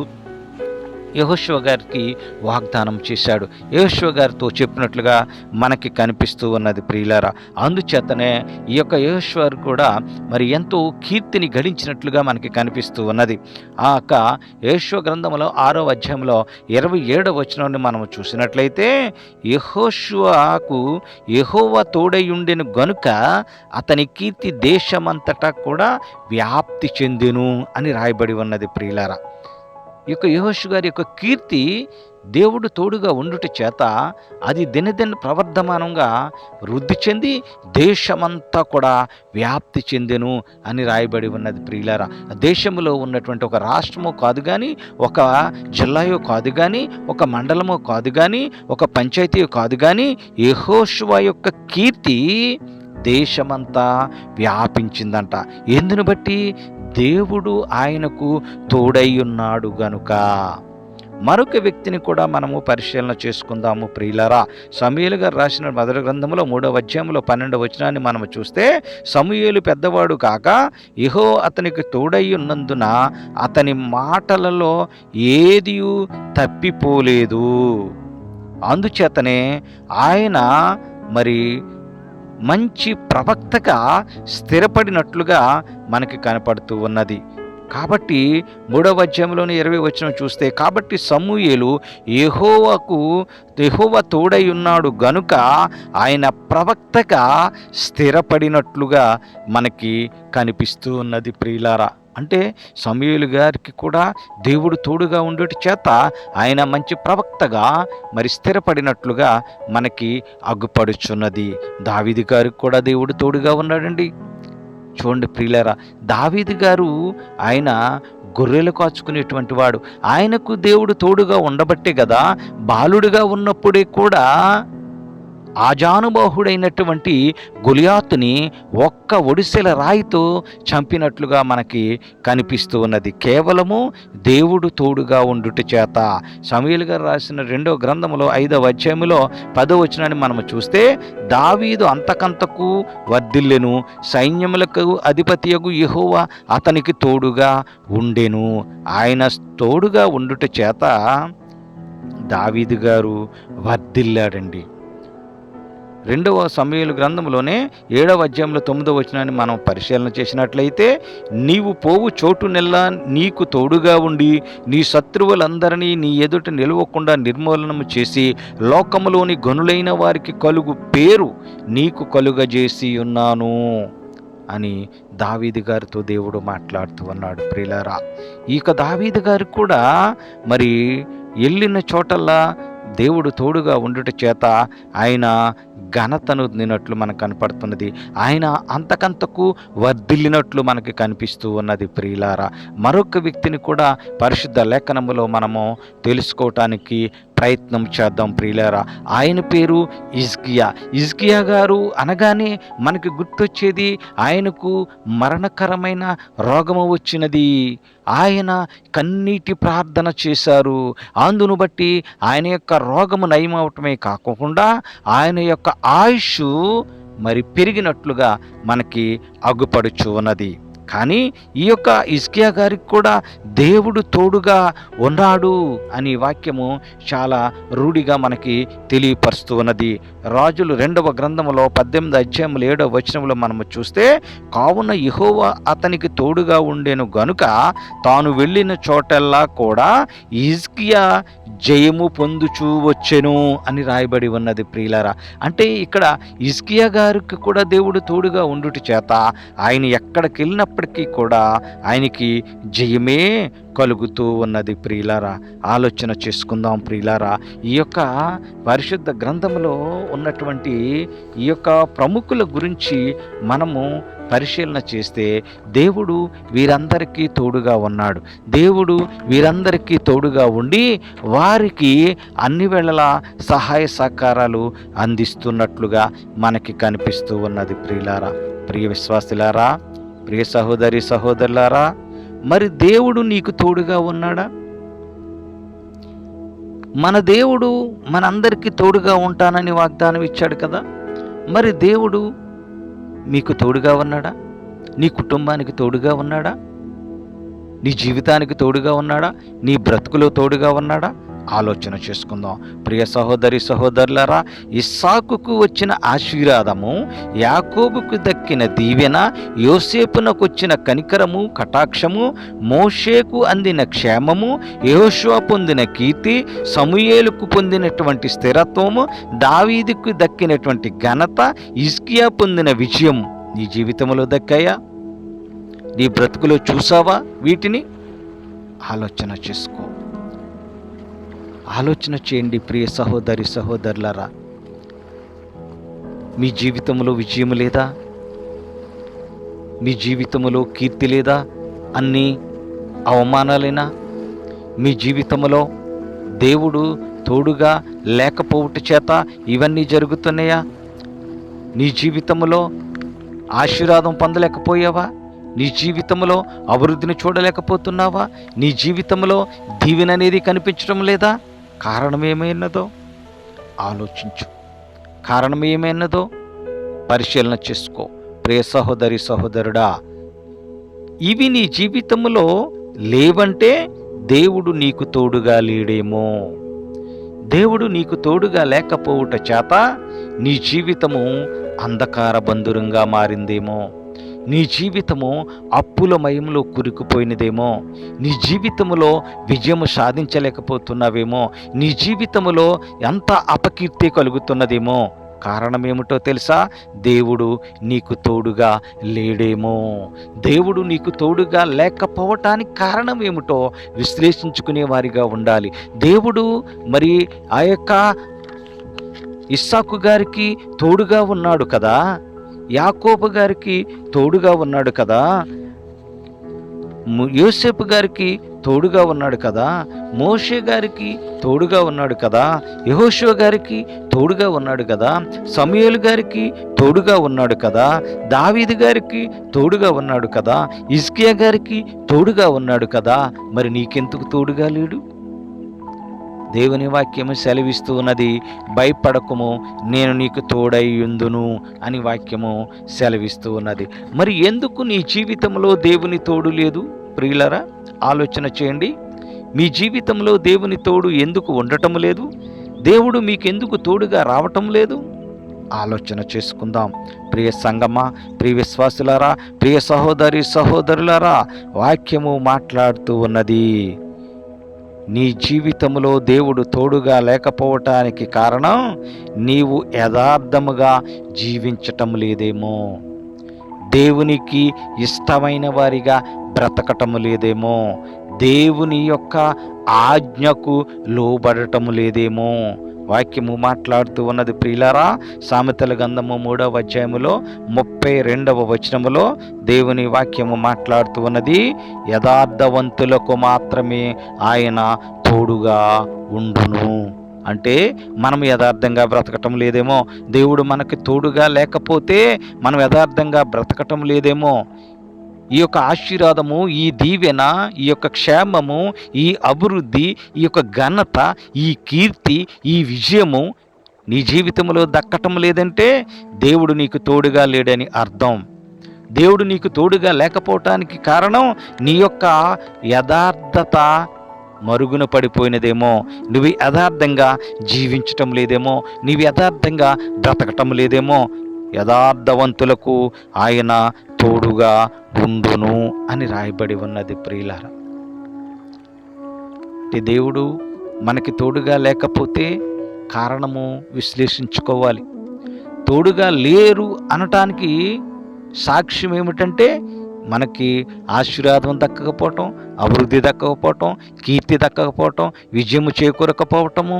యెహోషువ గారికి వాగ్దానం చేశాడు. యెహోషువ గారితో చెప్పినట్లుగా మనకి కనిపిస్తూ ఉన్నది. ప్రియులారా, అందుచేతనే ఈ యొక్క యెహోషువ కూడా మరి ఎంతో కీర్తిని గడించినట్లుగా మనకి కనిపిస్తూ ఉన్నది. ఆ యొక్క యెహోషువ గ్రంథంలో 6వ అధ్యాయంలో 27వ వచనాన్ని మనం చూసినట్లయితే, యెహోషువకు యెహోవా తోడయుండెను గనుక అతని కీర్తి దేశమంతటా కూడా వ్యాప్తి చెందెను అని రాయబడి ఉన్నది. ప్రియులారా, ఈ యొక్క యెహోషువ గారి యొక్క కీర్తి దేవుడు తోడుగా ఉండుట చేత అది దినదిన ప్రవర్ధమానంగా వృద్ధి చెంది దేశమంతా కూడా వ్యాప్తి చెందెను అని రాయబడి ఉన్నది. ప్రియులారా, దేశంలో ఉన్నటువంటి ఒక రాష్ట్రమో కాదు కానీ, ఒక జిల్లాయో కాదు కానీ, ఒక మండలమో కాదు కానీ, ఒక పంచాయతీయో కాదు కానీ, యెహోషువ యొక్క కీర్తి దేశమంతా వ్యాపించిందంట. ఎందును బట్టి? దేవుడు ఆయనకు తోడై ఉన్నాడు గనుక. మరొక వ్యక్తిని కూడా మనము పరిశీలన చేసుకుందాము. ప్రియులారా, సమూయేలు గారు రాసిన మొదటి గ్రంథంలో 3వ అధ్యాయంలో 12వ వచనాన్ని మనము చూస్తే, సమూయేలు పెద్దవాడు కాక యెహోవా అతనికి తోడై ఉన్నందున అతని మాటలలో ఏదియూ తప్పిపోలేదు. అందుచేతనే ఆయన మరి మంచి ప్రవక్తగా స్థిరపడినట్లుగా మనకి కనపడుతూ ఉన్నది. కాబట్టి 3వ అధ్యాయంలోని 20వ వచనం చూస్తే, కాబట్టి సమూయేలు యెహోవా తోడై ఉన్నాడు గనుక ఆయన ప్రవక్తగా స్థిరపడినట్లుగా మనకి కనిపిస్తూ ఉన్నది. ప్రియులారా, అంటే సమూయేలు గారికి కూడా దేవుడు తోడుగా ఉండుట చేత ఆయన మంచి ప్రవక్తగా మరి స్థిరపడినట్లుగా మనకి అగ్గుపడుచున్నది. దావీదు గారికి కూడా దేవుడు తోడుగా ఉన్నాడండి. చూడండి ప్రియులారా, దావీదు గారు ఆయన గొర్రెలు కాచుకునేటువంటి వాడు. ఆయనకు దేవుడు తోడుగా ఉండబట్టే కదా బాలుడిగా ఉన్నప్పుడే కూడా ఆజానుబాహుడైనటువంటి గొలియాతుని ఒక్క ఒడిసెల రాయితో చంపినట్లుగా మనకి కనిపిస్తూ ఉన్నది. కేవలము దేవుడు తోడుగా ఉండుట చేత. సమూయేలు గారు రాసిన 2వ గ్రంథంలో 5వ అధ్యాయంలో 10వ వచనాన్ని మనము చూస్తే, దావీదు అంతకంతకు వర్ధిల్లెను, సైన్యములకు అధిపతియగు యెహోవా అతనికి తోడుగా ఉండెను. ఆయన తోడుగా ఉండుట చేత దావీదు గారు వర్ధిల్లాడండి. 2వ సమూయేలు గ్రంథంలోనే 7వ అధ్యాయంలో 9వ వచనాన్ని మనం పరిశీలన చేసినట్లయితే, నీవు పోవు చోటునెల్లా నీకు తోడుగా ఉండి నీ శత్రువులందరినీ నీ ఎదుట నిలవకుండా నిర్మూలనము చేసి లోకములోని గనులైన వారికి కలుగు పేరు నీకు కలుగజేసి ఉన్నాను అని దావీదు గారితో దేవుడు మాట్లాడుతూ ఉన్నాడు. ప్రియులారా, ఈ దావీదు గారికి కూడా మరి వెళ్ళిన చోటల్లా దేవుడు తోడుగా ఉండుట చేత ఆయన ఘనతను నిన్నట్లు మనకు కనపడుతున్నది. ఆయన అంతకంతకు వర్ధిల్లినట్లు మనకి కనిపిస్తూ ఉన్నది. ప్రియులారా, మరొక వ్యక్తిని కూడా పరిశుద్ధ లేఖనములో మనము తెలుసుకోవటానికి ప్రయత్నం చేద్దాం ప్రియులారా. ఆయన పేరు హిజ్కియా. హిజ్కియా గారు అనగానే మనకి గుర్తొచ్చేది, ఆయనకు మరణకరమైన రోగము వచ్చినది. ఆయన కన్నీటి ప్రార్థన చేశారు. అందును బట్టి ఆయన యొక్క రోగము నయమవటమే కాకుండా ఆయన యొక్క ఆయుష్ మరి పెరిగినట్లుగా మనకి అగుపడుచు ఉన్నది. కానీ ఈ యొక్క హిజ్కియా గారికి కూడా దేవుడు తోడుగా ఉన్నాడు అని వాక్యము చాలా రూఢిగా మనకి తెలియపరుస్తూ ఉన్నది. రాజులు 2వ గ్రంథములో 18 అధ్యాయములు 7వ వచనంలో మనము చూస్తే, కావున యెహోవా అతనికి తోడుగా ఉండెను గనుక తాను వెళ్ళిన చోటల్లా కూడా హిజ్కియా జయము పొందుచూ వచ్చెను అని రాయబడి ఉన్నది ప్రియులారా. అంటే ఇక్కడ హిజ్కియా గారికి కూడా దేవుడు తోడుగా ఉండుట చేత ఆయన ఎక్కడికి వెళ్ళినప్పటికీ కూడా ఆయనకి జయమే కలుగుతూ ఉన్నది ప్రియులారా. ఆలోచన చేసుకుందాం ప్రియులారా. ఈ యొక్క పరిశుద్ధ గ్రంథంలో ఉన్నటువంటి ఈ యొక్క ప్రముఖుల గురించి మనము పరిశీలన చేస్తే, దేవుడు వీరందరికీ తోడుగా ఉన్నాడు. దేవుడు వీరందరికీ తోడుగా ఉండి వారికి అన్ని వేళలా సహాయ సహకారాలు అందిస్తున్నట్లుగా మనకి కనిపిస్తూ ఉన్నది ప్రియులారా. ప్రియ విశ్వాసులారా, ప్రియ సహోదరి సహోదరులారా, మరి దేవుడు నీకు తోడుగా ఉన్నాడా? మన దేవుడు మనందరికీ తోడుగా ఉంటానని వాగ్దానం ఇచ్చాడు కదా. మరి దేవుడు మీకు తోడుగా ఉన్నాడా? నీ కుటుంబానికి తోడుగా ఉన్నాడా? నీ జీవితానికి తోడుగా ఉన్నాడా? నీ బ్రతుకులో తోడుగా ఉన్నాడా? ఆలోచన చేసుకుందాం. ప్రియ సహోదరి సహోదరులారా, ఇస్సాకుకు వచ్చిన ఆశీర్వాదము, యాకోబుకు దక్కిన దీవెన, యోసేపునకు వచ్చిన కనికరము కటాక్షము, మోషేకు అందిన క్షేమము, యెహోషువ పొందిన కీర్తి, సమూయేలుకు పొందినటువంటి స్థిరత్వము, దావీదుకు దక్కినటువంటి ఘనత, హిజ్కియా పొందిన విజయం నీ జీవితంలో దక్కాయా? నీ బ్రతుకులో చూసావా వీటిని? ఆలోచన చేసుకో. ఆలోచన చేయండి ప్రియ సహోదరి సహోదరులారా. మీ జీవితంలో విజయం లేదా? మీ జీవితంలో కీర్తి లేదా? అన్నీ అవమానాలేనా? మీ జీవితంలో దేవుడు తోడుగా లేకపోవట చేత ఇవన్నీ జరుగుతున్నాయా? నీ జీవితంలో ఆశీర్వాదం పొందలేకపోయావా? నీ జీవితంలో అభివృద్ధిని చూడలేకపోతున్నావా? నీ జీవితంలో దీవెన అనేది కనిపించడం లేదా? కారణం ఏమైనదో ఆలోచించు. కారణం ఏమైనదో పరిశీలన చేసుకో. ప్రియ సహోదరి సహోదరుడా, ఇవి నీ జీవితంలో లేవంటే దేవుడు నీకు తోడుగా లేడేమో. దేవుడు నీకు తోడుగా లేకపోవుట చేత నీ జీవితము అంధకార బంధురంగా మారిందేమో. నీ జీవితము అప్పుల మయంలో కురుకుపోయినదేమో. నీ జీవితంలో విజయము సాధించలేకపోతున్నావేమో. నీ జీవితంలో ఎంత అపకీర్తి కలుగుతున్నదేమో. కారణం ఏమిటో తెలుసా? దేవుడు నీకు తోడుగా లేడేమో. దేవుడు నీకు తోడుగా లేకపోవటానికి కారణం ఏమిటో విశ్లేషించుకునే వారిగా ఉండాలి. దేవుడు మరి ఆ యొక్క ఇస్సాకు గారికి తోడుగా ఉన్నాడు కదా, యాకోబు గారికి తోడుగా ఉన్నాడు కదా, యోసేపు గారికి తోడుగా ఉన్నాడు కదా, మోషే గారికి తోడుగా ఉన్నాడు కదా, యెహోషువ గారికి తోడుగా ఉన్నాడు కదా, సమూయేలు గారికి తోడుగా ఉన్నాడు కదా, దావీదు గారికి తోడుగా ఉన్నాడు కదా, హిజ్కియా గారికి తోడుగా ఉన్నాడు కదా. మరి నీకెందుకు తోడుగా లేడు? దేవుని వాక్యము సెలవిస్తూ ఉన్నది, భయపడకుము, నేను నీకు తోడై యుందును అని వాక్యము సెలవిస్తూ ఉన్నది. మరి ఎందుకు నీ జీవితంలో దేవుని తోడు లేదు ప్రియులరా? ఆలోచన చేయండి. మీ జీవితంలో దేవుని తోడు ఎందుకు ఉండటం లేదు? దేవుడు మీకెందుకు తోడుగా రావటం లేదు? ఆలోచన చేసుకుందాం. ప్రియ సంగమా, ప్రియ విశ్వాసులారా, ప్రియ సహోదరి సహోదరులారా, వాక్యము మాట్లాడుతూ ఉన్నది. నీ జీవితంలో దేవుడు తోడుగా లేకపోవటానికి కారణం నీవు యథార్థముగా జీవించటం లేదేమో. దేవునికి ఇష్టమైన వారిగా బ్రతకటం లేదేమో. దేవుని యొక్క ఆజ్ఞకు లోబడటం లేదేమో. వాక్యము మాట్లాడుతూ ఉన్నది ప్రియులారా. సామెతల గ్రంథము 3వ అధ్యాయములో 32వ వచనములో దేవుని వాక్యము మాట్లాడుతూ ఉన్నది, యథార్థవంతులకు మాత్రమే ఆయన తోడుగా ఉండును. అంటే మనం యథార్థంగా బ్రతకటం లేదేమో, దేవుడు మనకి తోడుగా లేకపోతే మనం యథార్థంగా బ్రతకటం లేదేమో. ఈ యొక్క ఆశీర్వాదము, ఈ దీవెన, ఈ యొక్క క్షేమము, ఈ అభివృద్ధి, ఈ యొక్క ఘనత, ఈ కీర్తి, ఈ విజయము నీ జీవితంలో దక్కటం లేదంటే దేవుడు నీకు తోడుగా లేడని అర్థం. దేవుడు నీకు తోడుగా లేకపోవటానికి కారణం నీ యొక్క యథార్థత మరుగున పడిపోయినదేమో, నువ్వు యథార్థంగా జీవించటం లేదేమో, నీవు యథార్థంగా బ్రతకటం లేదేమో. యథార్థవంతులకు ఆయన తోడుగా ఉండును అని రాయబడి ఉన్నది ప్రియులారా. దేవుడు మనకి తోడుగా లేకపోతే కారణము విశ్లేషించుకోవాలి. తోడుగా లేరు అనటానికి సాక్ష్యం ఏమిటంటే మనకి ఆశీర్వాదం దక్కకపోవటం, అభివృద్ధి దక్కకపోవటం, కీర్తి దక్కకపోవటం, విజయము చేకూరకపోవటము,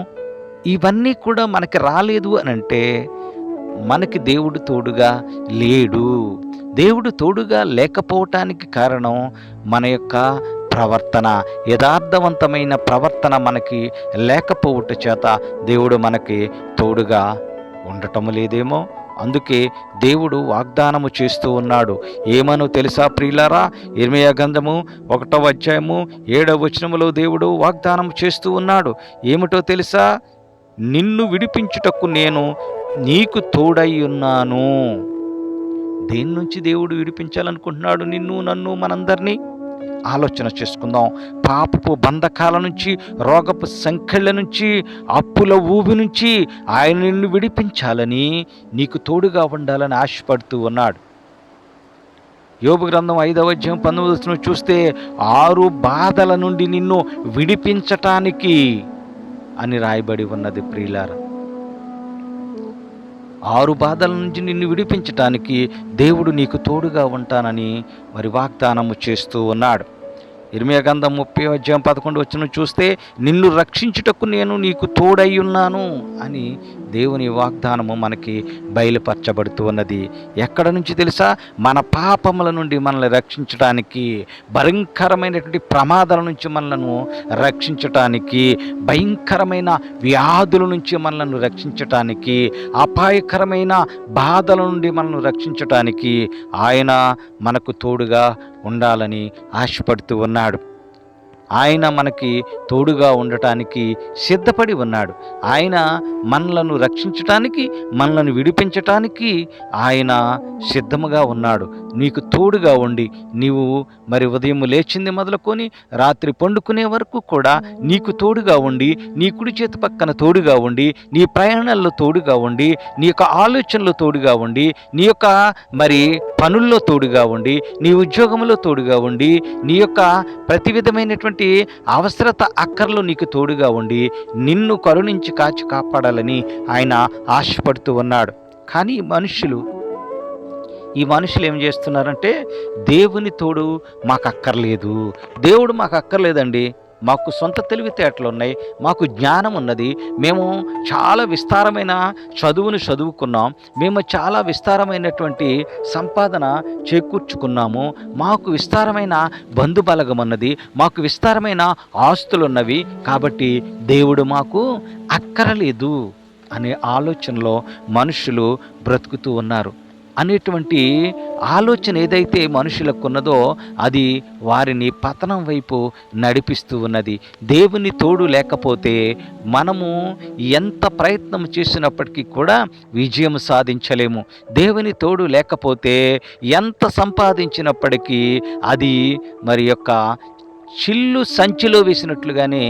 ఇవన్నీ కూడా మనకి రాలేదు అని అంటే మనకి దేవుడు తోడుగా లేడు. దేవుడు తోడుగా లేకపోవటానికి కారణం మన యొక్క ప్రవర్తన, యథార్థవంతమైన ప్రవర్తన మనకి లేకపోవట చేత దేవుడు మనకి తోడుగా ఉండటం లేదేమో. అందుకే దేవుడు వాగ్దానము చేస్తూ ఉన్నాడు. ఏమనో తెలుసా ప్రియులారా? ఇర్మీయా గ్రంథము 1వ అధ్యాయము 7వ వచనములో దేవుడు వాగ్దానం చేస్తూ ఉన్నాడు. ఏమిటో తెలుసా? నిన్ను విడిపించుటకు నేను నీకు తోడై ఉన్నాను. దేని నుంచి దేవుడు విడిపించాలనుకుంటున్నాడు నిన్ను, నన్ను, మనందరినీ? ఆలోచన చేసుకుందాం. పాపపు బంధకాల నుంచి, రోగపు సంకెళ్ళ నుంచి, అప్పుల ఊబి నుంచి ఆయన నిన్ను విడిపించాలని, నీకు తోడుగా ఉండాలని ఆశపడుతూ ఉన్నాడు. యోబు గ్రంథం 5వ అధ్యాయం 19వ వచనం చూస్తే 6 బాధల నుండి నిన్ను విడిపించటానికి అని రాయబడి ఉన్నది ప్రియులారా. 6 బాధల నుంచి నిన్ను విడిపించటానికి దేవుడు నీకు తోడుగా ఉంటానని మరి వాగ్దానము చేస్తూ ఉన్నాడు. ఇర్మీయా గ్రంథం 30వ అధ్యాయం 11వ వచనం చూస్తే నిన్ను రక్షించుటకు నేను నీకు తోడై ఉన్నాను అని దేవుని వాగ్దానము మనకి బయలుపరచబడుతూ ఉన్నది. ఎక్కడ నుంచి తెలుసా? మన పాపముల నుండి మనల్ని రక్షించడానికి, భయంకరమైనటువంటి ప్రమాదాల నుంచి మనలను రక్షించటానికి, భయంకరమైన వ్యాధుల నుంచి మనలను రక్షించటానికి, అపాయకరమైన బాధల నుండి మనల్ని రక్షించటానికి ఆయన మనకు తోడుగా ఉండాలని ఆశపడుతూ ఉన్నాడు. ఆయన మనకి తోడుగా ఉండటానికి సిద్ధపడి ఉన్నాడు. ఆయన మనలను రక్షించటానికి, మనలను విడిపించటానికి ఆయన సిద్ధముగా ఉన్నాడు. నీకు తోడుగా ఉండి, నీవు మరి ఉదయం లేచింది మొదలుకొని రాత్రి పండుకునే వరకు కూడా నీకు తోడుగా ఉండి, నీ కుడి చేతి పక్కన తోడుగా ఉండి, నీ ప్రయాణాల్లో తోడుగా ఉండి, నీ యొక్క ఆలోచనలో తోడుగా ఉండి, నీ యొక్క మరి పనుల్లో తోడుగా ఉండి, నీ ఉద్యోగంలో తోడుగా ఉండి, నీ యొక్క ప్రతి విధమైనటువంటి అవసరత అక్కర్లో నీకు తోడుగా ఉండి నిన్ను కరుణించి కాచి కాపాడాలని ఆయన ఆశపడుతూ ఉన్నాడు. కానీ ఈ మనుషులు ఏం చేస్తున్నారంటే దేవుని తోడు మాకు అక్కర్లేదు, దేవుడు మాకు అక్కర్లేదండి, మాకు సొంత తెలివితేటలు ఉన్నాయి, మాకు జ్ఞానం ఉన్నది, మేము చాలా విస్తారమైన చదువును చదువుకున్నాం, మేము చాలా విస్తారమైనటువంటి సంపాదన చేకూర్చుకున్నాము, మాకు విస్తారమైన బంధుబలగం ఉన్నది, మాకు విస్తారమైన ఆస్తులున్నవి, కాబట్టి దేవుడు మాకు అక్కరలేదు అనే ఆలోచనలో మనుషులు బ్రతుకుతూ ఉన్నారు. అనేటువంటి ఆలోచన ఏదైతే మనుషులకు ఉన్నదో అది వారిని పతనం వైపు నడిపిస్తూ ఉన్నది. దేవుని తోడు లేకపోతే మనము ఎంత ప్రయత్నం చేసినప్పటికీ కూడా విజయం సాధించలేము. దేవుని తోడు లేకపోతే ఎంత సంపాదించినప్పటికీ అది మరి యొక్క చిల్లు సంచిలో వేసినట్లుగానే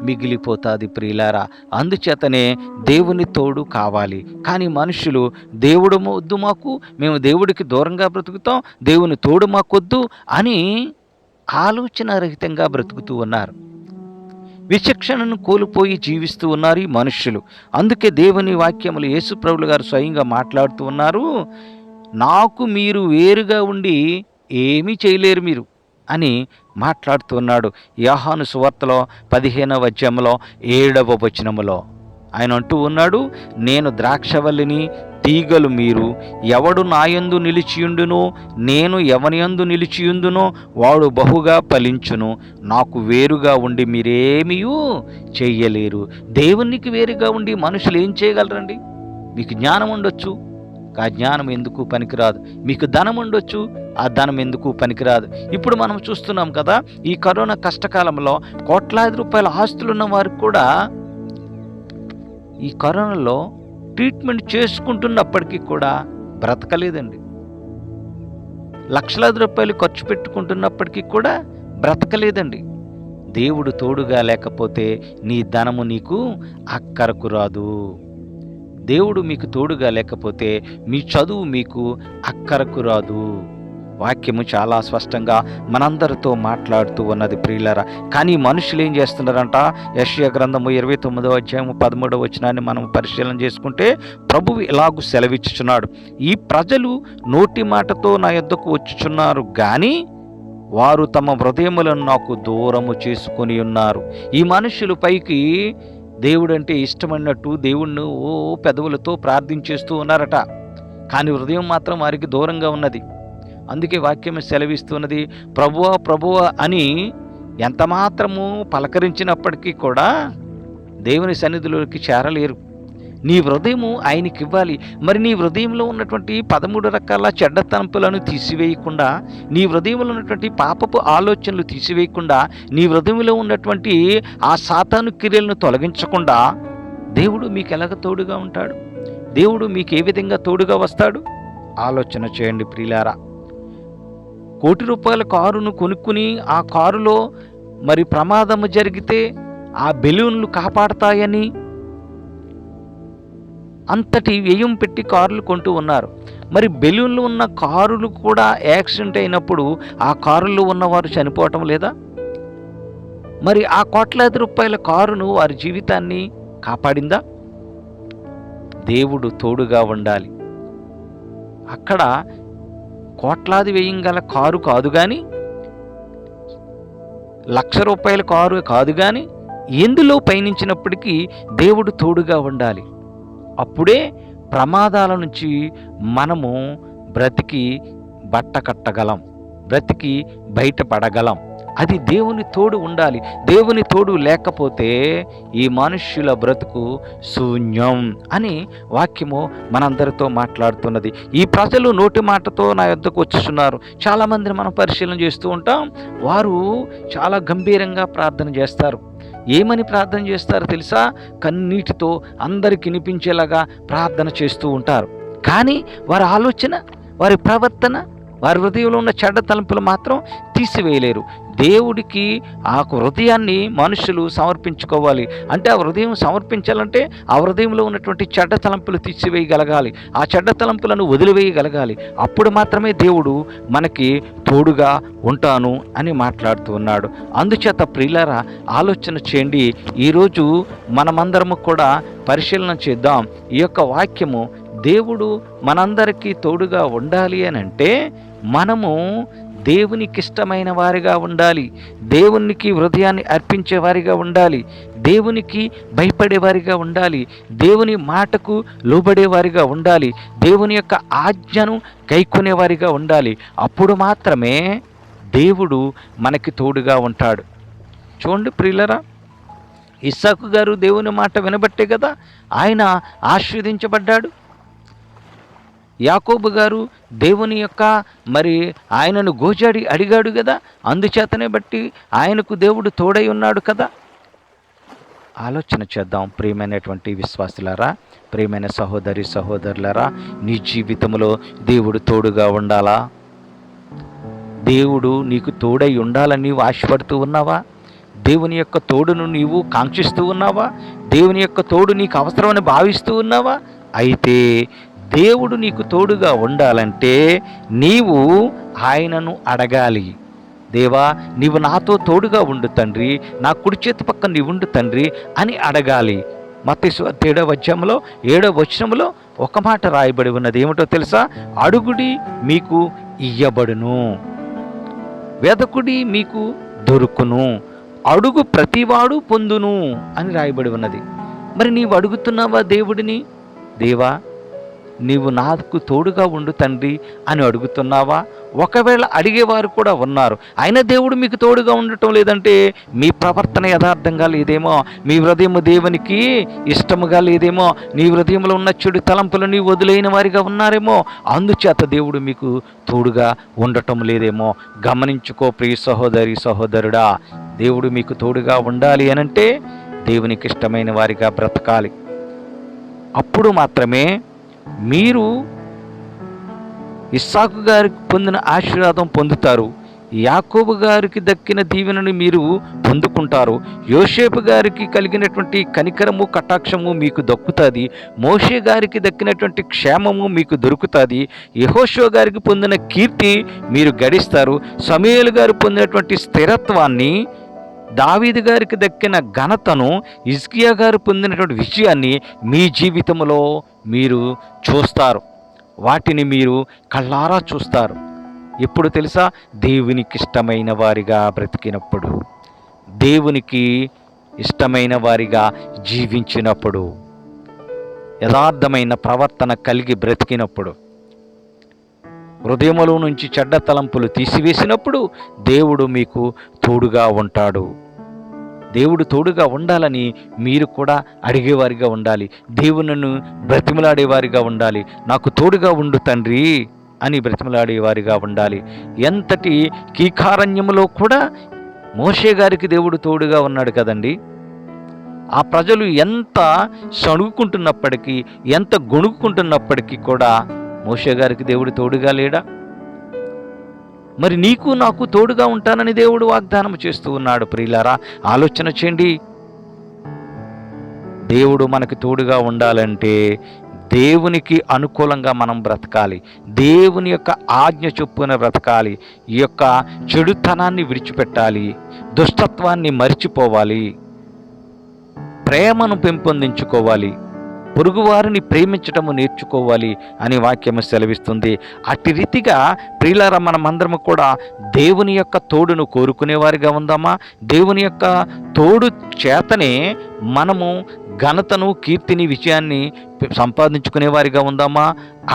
మిగిలిపోతుంది ప్రియులారా. అందుచేతనే దేవుని తోడు కావాలి. కానీ మనుషులు దేవుడు వద్దు మాకు, మేము దేవుడికి దూరంగా బ్రతుకుతాం, దేవుని తోడు మాకొద్దు అని ఆలోచనారహితంగా బ్రతుకుతూ ఉన్నారు. విచక్షణను కోల్పోయి జీవిస్తూ ఉన్నారు ఈ మనుష్యులు. అందుకే దేవుని వాక్యములు యేసు ప్రభువు గారు స్వయంగా మాట్లాడుతూ ఉన్నారు, నాకు మీరు వేరుగా ఉండి ఏమీ చేయలేరు మీరు అని మాట్లాడుతున్నాడు. యోహాను సువార్తలో 15వ అధ్యాయంలో 7వ వచనములో ఆయన అంటూ ఉన్నాడు, నేను ద్రాక్షవల్లిని, తీగలు మీరు. ఎవడు నాయందు నిలిచియుండునో నేను ఎవనియందు నిలిచియుందునో వాడు బహుగా ఫలించును. నాకు వేరుగా ఉండి మీరేమీయూ చెయ్యలేరు. దేవునికి వేరుగా ఉండి మనుషులు ఏం చేయగలరండి? మీకు జ్ఞానం ఉండొచ్చు, ఆ జ్ఞానం ఎందుకు పనికిరాదు. మీకు ధనం ఉండొచ్చు, ఆ ధనం ఎందుకు పనికిరాదు. ఇప్పుడు మనం చూస్తున్నాం కదా, ఈ కరోనా కష్టకాలంలో కోట్లాది రూపాయల ఆస్తులున్న వారికి కూడా ఈ కరోనాలో ట్రీట్మెంట్ చేసుకుంటున్నప్పటికీ కూడా బ్రతకలేదండి. లక్షలాది రూపాయలు ఖర్చు పెట్టుకుంటున్నప్పటికీ కూడా బ్రతకలేదండి. దేవుడు తోడుగా లేకపోతే నీ ధనము నీకు అక్కరకు రాదు. దేవుడు మీకు తోడుగా లేకపోతే మీ చదువు మీకు అక్కరకు రాదు. వాక్యము చాలా స్పష్టంగా మనందరితో మాట్లాడుతూ ఉన్నది ప్రియులారా. కానీ మనుషులు ఏం చేస్తున్నారంట? యెషయా గ్రంథము 29వ అధ్యాయము 13వ వచనాన్ని మనం పరిశీలన చేసుకుంటే ప్రభువు ఇలాగూ సెలవిచ్చుచున్నాడు. ఈ ప్రజలు నోటి మాటతో నా యొద్దకు వచ్చుచున్నారు గాని వారు తమ హృదయములను నాకు దూరము చేసుకొని ఉన్నారు. ఈ మనుషులు పైకి దేవుడంటే ఇష్టమన్నట్టు దేవుణ్ణి పెదవులతో ప్రార్థించేస్తూ ఉన్నారట, కానీ హృదయం మాత్రం వారికి దూరంగా ఉన్నది. అందుకే వాక్యం సెలవిస్తున్నది, ప్రభువా ప్రభువా అని ఎంత మాత్రము పలకరించినప్పటికీ కూడా దేవుని సన్నిధిలోకి చేరలేరు. నీ హృదయము ఆయనకి ఇవ్వాలి. మరి నీ హృదయంలో ఉన్నటువంటి 13 రకాల చెడ్డ తలంపులను తీసివేయకుండా, నీ హృదయంలో ఉన్నటువంటి పాపపు ఆలోచనలు తీసివేయకుండా, నీ హృదయంలో ఉన్నటువంటి ఆ సాతాను క్రియలను తొలగించకుండా దేవుడు మీకు ఎలాగ తోడుగా ఉంటాడు? దేవుడు మీకు ఏ విధంగా తోడుగా వస్తాడు? ఆలోచన చేయండి ప్రియులారా. ₹1,00,00,000 కారును కొనుక్కుని ఆ కారులో మరి ప్రమాదము జరిగితే ఆ బెలూన్లు కాపాడతాయని అంతటి వ్యయం పెట్టి కారులు కొంటూ ఉన్నారు. మరి బెలూన్లు ఉన్న కారులు కూడా యాక్సిడెంట్ అయినప్పుడు ఆ కారులో ఉన్నవారు చనిపోవటం లేదా? మరి ఆ ₹1,00,00,000 కారును వారి జీవితాన్ని కాపాడిందా? దేవుడు తోడుగా ఉండాలి. అక్కడ కోట్లాది వ్యయం గల కారు కాదు కానీ, ₹1,00,000 కారు కాదు కానీ, ఎందులో పయనించినప్పటికీ దేవుడు తోడుగా ఉండాలి. అప్పుడే ప్రమాదాల నుంచి మనము బ్రతికి బట్ట కట్టగలం, బ్రతికి బయటపడగలం. అది దేవుని తోడు ఉండాలి. దేవుని తోడు లేకపోతే ఈ మనుష్యుల బ్రతుకు శూన్యం అని వాక్యము మనందరితో మాట్లాడుతున్నది. ఈ ప్రజలు నోటి మాటతో నా యొద్దకు వచ్చుచున్నారు. చాలామందిని మనం పరిశీలన చేస్తూ ఉంటాం. వారు చాలా గంభీరంగా ప్రార్థన చేస్తారు. ఏమని ప్రార్థన చేస్తారో తెలుసా? కన్నీటితో అందరికి వినిపించేలాగా ప్రార్థన చేస్తూ ఉంటారు. కానీ వారి ఆలోచన, వారి ప్రవర్తన, వారి హృదయంలో ఉన్న చెడ్డ తలంపులు మాత్రం తీసివేయలేరు. దేవుడికి ఆ హృదయాన్ని మనుషులు సమర్పించుకోవాలి. అంటే ఆ హృదయం సమర్పించాలంటే ఆ హృదయంలో ఉన్నటువంటి చెడ్డ తలంపులు తీసివేయగలగాలి, ఆ చెడ్డ తలంపులను వదిలివేయగలగాలి. అప్పుడు మాత్రమే దేవుడు మనకి తోడుగా ఉంటాను అని మాట్లాడుతూ ఉన్నాడు. అందుచేత ప్రియులారా, ఆలోచన చేయండి. ఈరోజు మనమందరము కూడా పరిశీలన చేద్దాం. ఈ యొక్క వాక్యము దేవుడు మనందరికీ తోడుగా ఉండాలి అని అంటే మనము దేవునికి ఇష్టమైన వారిగా ఉండాలి, దేవునికి హృదయాన్ని అర్పించే వారిగా ఉండాలి, దేవునికి భయపడేవారిగా ఉండాలి, దేవుని మాటకు లోబడేవారిగా ఉండాలి, దేవుని యొక్క ఆజ్ఞను గైకొనేవారిగా ఉండాలి. అప్పుడు మాత్రమే దేవుడు మనకి తోడుగా ఉంటాడు. చూడండి ప్రియులరా, ఇస్సాకు గారు దేవుని మాట వినబట్టే కదా ఆయన ఆశీర్వదించబడ్డాడు. యాకోబు గారు దేవుని యొక్క మరి ఆయనను గోజాడి అడిగాడు కదా, అందుచేతనే బట్టి ఆయనకు దేవుడు తోడై ఉన్నాడు కదా. ఆలోచన చేద్దాం ప్రియమైనటువంటి విశ్వాసులారా, ప్రియమైన సహోదరి సహోదరులారా. నీ జీవితంలో దేవుడు తోడుగా ఉండాలా? దేవుడు నీకు తోడై ఉండాలని నీవు ఆశపడుతూ ఉన్నావా? దేవుని యొక్క తోడును నీవు కాంక్షిస్తూ ఉన్నావా? దేవుని యొక్క తోడు నీకు అవసరమని భావిస్తూ ఉన్నావా? అయితే దేవుడు నీకు తోడుగా ఉండాలంటే నీవు ఆయనను అడగాలి. దేవా, నీవు నాతో తోడుగా ఉండు తండ్రి, నా కుడి చేతి పక్కన నీవు ఉండు తండ్రి అని అడగాలి. మత్తయి సువార్త 7వ అధ్యాయంలో 7వ వచనంలో ఒక మాట రాయబడి ఉన్నది. ఏమిటో తెలుసా? అడుగుడి మీకు ఇయ్యబడును, వెదకుడి మీకు దొరుకును, అడుగు ప్రతివాడు పొందును అని రాయబడి ఉన్నది. మరి నీవు అడుగుతున్నావా దేవుడిని? దేవా, నీవు నాకు తోడుగా ఉండు తండ్రి అని అడుగుతున్నావా? ఒకవేళ అడిగేవారు కూడా ఉన్నారు, అయినా దేవుడు మీకు తోడుగా ఉండటం లేదంటే మీ ప్రవర్తన యథార్థంగా లేదేమో, మీ హృదయము దేవునికి ఇష్టముగా లేదేమో, నీ హృదయంలో ఉన్న చెడు తలంపులని వదిలేని వారిగా ఉన్నారేమో, అందుచేత దేవుడు మీకు తోడుగా ఉండటం లేదేమో. గమనించుకో ప్రియ సహోదరి సహోదరుడా, దేవుడు మీకు తోడుగా ఉండాలి అనంటే దేవునికి ఇష్టమైన వారిగా బ్రతకాలి. అప్పుడు మాత్రమే మీరు ఇస్సాకు గారికి పొందిన ఆశీర్వాదం పొందుతారు, యాకోబు గారికి దక్కిన దీవెనను మీరు పొందుకుంటారు, యోసేపు గారికి కలిగినటువంటి కనికరము కటాక్షము మీకు దక్కుతుంది, మోషే గారికి దక్కినటువంటి క్షేమము మీకు దొరుకుతుంది, యెహోషువ గారికి పొందిన కీర్తి మీరు గడిస్తారు, సమూయేలు గారు పొందినటువంటి స్థిరత్వాన్ని, దావీదు గారికి దక్కిన ఘనతను, హిజ్కియా గారు పొందినటువంటి విజయాన్ని మీ జీవితంలో మీరు చూస్తారు. వాటిని మీరు కళ్ళారా చూస్తారు. ఎప్పుడు తెలుసా? దేవునికి ఇష్టమైన వారిగా బ్రతికినప్పుడు, దేవునికి ఇష్టమైన వారిగా జీవించినప్పుడు, యథార్థమైన ప్రవర్తన కలిగి బ్రతికినప్పుడు, హృదయములో నుంచి చెడ్డ తలంపులు తీసివేసినప్పుడు దేవుడు మీకు తోడుగా ఉంటాడు. దేవుడు తోడుగా ఉండాలని మీరు కూడా అడిగేవారిగా ఉండాలి. దేవునిను బ్రతిమలాడేవారిగా ఉండాలి. నాకు తోడుగా ఉండు తండ్రి అని బ్రతిమలాడేవారిగా ఉండాలి. ఎంతటి కీకారణ్యములో కూడా మోషే గారికి దేవుడు తోడుగా ఉన్నాడు కదండి. ఆ ప్రజలు ఎంత సణుగుకుంటున్నప్పటికీ, ఎంత గొణుక్కుంటున్నప్పటికీ కూడా మోషే గారికి దేవుడు తోడుగా లేడా? మరి నీకు నాకు తోడుగా ఉంటానని దేవుడు వాగ్దానం చేస్తూ ఉన్నాడు. ప్రియులారా, ఆలోచన చేయండి. దేవుడు మనకి తోడుగా ఉండాలంటే దేవునికి అనుకూలంగా మనం బ్రతకాలి. దేవుని యొక్క ఆజ్ఞ చొప్పున బ్రతకాలి. ఈ యొక్క చెడుతనాన్ని విడిచిపెట్టాలి. దుష్టత్వాన్ని మరిచిపోవాలి. ప్రేమను పెంపొందించుకోవాలి. పొరుగువారిని ప్రేమించటము నేర్చుకోవాలి అని వాక్యము సెలవిస్తుంది. అట్టి రీతిగా ప్రియులారా, మనమందరము కూడా దేవుని యొక్క తోడును కోరుకునేవారిగా ఉందామా? దేవుని యొక్క తోడు చేతనే మనము ఘనతను, కీర్తిని, విజయాన్ని సంపాదించుకునేవారిగా ఉందామా?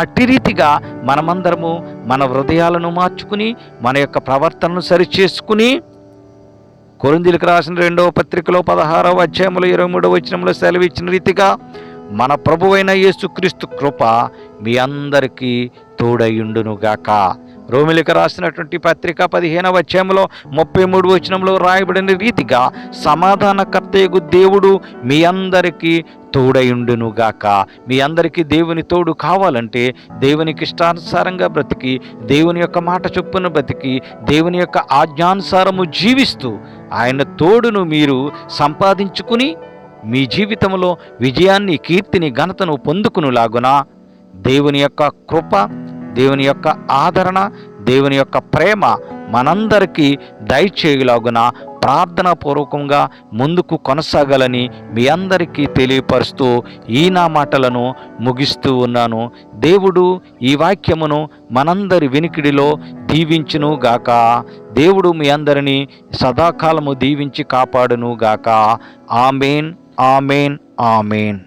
అట్టి రీతిగా మనమందరము మన హృదయాలను మార్చుకుని, మన యొక్క ప్రవర్తనను సరిచేసుకుని, కొరింథీయులకు రాసిన 2వ పత్రికలో 16వ అధ్యాయంలో 23వ వచనంలో సెలవిచ్చిన రీతిగా మన ప్రభువైన యేసుక్రీస్తు కృప మీ అందరికీ తోడయుండునుగాక. రోమిలకు రాసినటువంటి పత్రిక 15వ అధ్యాయంలో 33వ వచనంలో రాయబడిన రీతిగా సమాధానకర్తయగు దేవుడు మీ అందరికీ తోడయుండునుగాక. మీ అందరికీ దేవుని తోడు కావాలంటే దేవునికి ఇష్టానుసారంగా బ్రతికి, దేవుని యొక్క మాట చొప్పున బ్రతికి, దేవుని యొక్క ఆజ్ఞానుసారము జీవిస్తూ ఆయన తోడును మీరు సంపాదించుకుని మీ జీవితంలో విజయాన్ని, కీర్తిని, ఘనతను పొందుకునులాగున దేవుని యొక్క కృప, దేవుని యొక్క ఆదరణ, దేవుని యొక్క ప్రేమ మనందరికీ దయచేయులాగున ప్రార్థనాపూర్వకంగా ముందుకు కొనసాగాలని మీ అందరికీ తెలియపరుస్తూ ఈ నా మాటలను ముగిస్తూ ఉన్నాను. దేవుడు ఈ వాక్యమును మనందరి వినికిడిలో దీవించును గాక. దేవుడు మీ అందరినీ సదాకాలము దీవించి కాపాడును గాక. ఆమేన్, ఆమేన్, ఆమేన్.